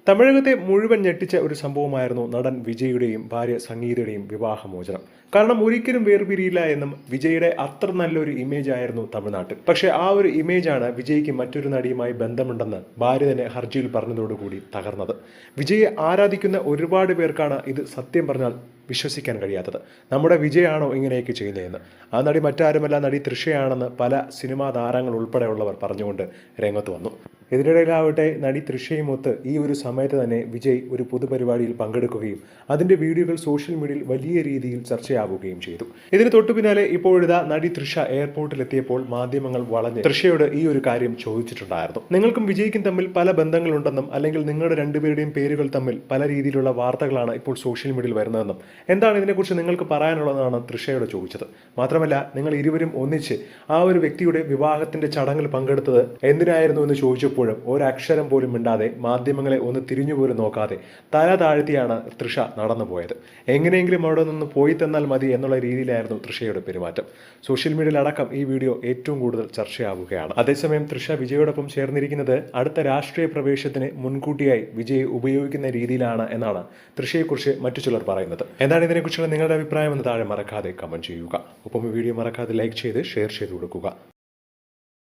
തമിഴകത്തെ മുഴുവൻ ഞെട്ടിച്ച ഒരു സംഭവമായിരുന്നു നടൻ വിജയുടെയും ഭാര്യ സംഗീതയുടെയും വിവാഹമോചനം. കാരണം ഒരിക്കലും വേർപിരിയില്ല എന്നും വിജയുടെ അത്ര നല്ലൊരു ഇമേജ് ആയിരുന്നു തമിഴ്നാട്ടിൽ. പക്ഷേ ആ ഒരു ഇമേജാണ് വിജയ്ക്ക് മറ്റൊരു നടിയുമായി ബന്ധമുണ്ടെന്ന് ഭാര്യ തന്നെ ഹർജിയിൽ പറഞ്ഞതോടുകൂടി തകർന്നത്. വിജയെ ആരാധിക്കുന്ന ഒരുപാട് പേർക്കാണ് ഇത് സത്യം പറഞ്ഞാൽ വിശ്വസിക്കാൻ കഴിയാത്തത്. നമ്മുടെ വിജയാണോ ഇങ്ങനെയൊക്കെ ചെയ്യുന്നതെന്ന്. ആ നടി മറ്റാരുമല്ല, നടി തൃഷയാണെന്ന് പല സിനിമാ താരങ്ങൾ ഉൾപ്പെടെയുള്ളവർ പറഞ്ഞുകൊണ്ട് രംഗത്ത് വന്നു. ഇതിനിടയിലാവട്ടെ നടി തൃഷയുമൊത്ത് ഈ ഒരു സമയത്ത് തന്നെ വിജയ് ഒരു പൊതുപരിപാടിയിൽ പങ്കെടുക്കുകയും അതിന്റെ വീഡിയോകൾ സോഷ്യൽ മീഡിയയിൽ വലിയ രീതിയിൽ ചർച്ചയാവുകയും ചെയ്തു. ഇതിന് തൊട്ടു പിന്നാലെ ഇപ്പോഴിതാ നടി തൃഷ എയർപോർട്ടിലെത്തിയപ്പോൾ മാധ്യമങ്ങൾ വളഞ്ഞ് തൃഷയോട് ഈ ഒരു കാര്യം ചോദിച്ചിട്ടുണ്ടായിരുന്നു. നിങ്ങൾക്കും വിജയ്ക്കും തമ്മിൽ പല ബന്ധങ്ങളുണ്ടെന്നും അല്ലെങ്കിൽ നിങ്ങളുടെ രണ്ടുപേരുടെയും പേരുകൾ തമ്മിൽ പല രീതിയിലുള്ള വാർത്തകളാണ് ഇപ്പോൾ സോഷ്യൽ മീഡിയയിൽ വരുന്നതെന്നും എന്താണ് ഇതിനെക്കുറിച്ച് നിങ്ങൾക്ക് പറയാനുള്ളതെന്നാണ് തൃഷയോട് ചോദിച്ചത്. മാത്രമല്ല, നിങ്ങൾ ഇരുവരും ഒന്നിച്ച് ആ ഒരു വ്യക്തിയുടെ വിവാഹത്തിന്റെ ചടങ്ങിൽ പങ്കെടുത്തത് എന്തിനായിരുന്നു എന്ന് ചോദിച്ചപ്പോഴും ഒരക്ഷരം പോലും മിണ്ടാതെ മാധ്യമങ്ങളെ ഒന്ന് തിരിഞ്ഞുപോലും നോക്കാതെ തല താഴ്ത്തിയാണ് തൃഷ നടന്നുപോയത്. എങ്ങനെയെങ്കിലും അവിടെ നിന്ന് പോയി തന്നാൽ മതി എന്നുള്ള രീതിയിലായിരുന്നു തൃഷയുടെ പെരുമാറ്റം. സോഷ്യൽ മീഡിയയിൽ അടക്കം ഈ വീഡിയോ ഏറ്റവും കൂടുതൽ ചർച്ചയാവുകയാണ്. അതേസമയം തൃഷ വിജയോടൊപ്പം ചേർന്നിരിക്കുന്നത് അടുത്ത രാഷ്ട്രീയ പ്രവേശത്തിന് മുൻകൂട്ടിയായി വിജയ് ഉപയോഗിക്കുന്ന രീതിയിലാണ് എന്നാണ് തൃഷയെക്കുറിച്ച് മറ്റു ചിലർ പറയുന്നത്. എന്താണ് ഇതിനെക്കുറിച്ചുള്ള നിങ്ങളുടെ അഭിപ്രായം എന്ന് താഴെ മറക്കാതെ കമന്റ് ചെയ്യുക. ഒപ്പം ഈ വീഡിയോ മറക്കാതെ ലൈക്ക് ചെയ്ത് ഷെയർ ചെയ്ത് കൊടുക്കുക.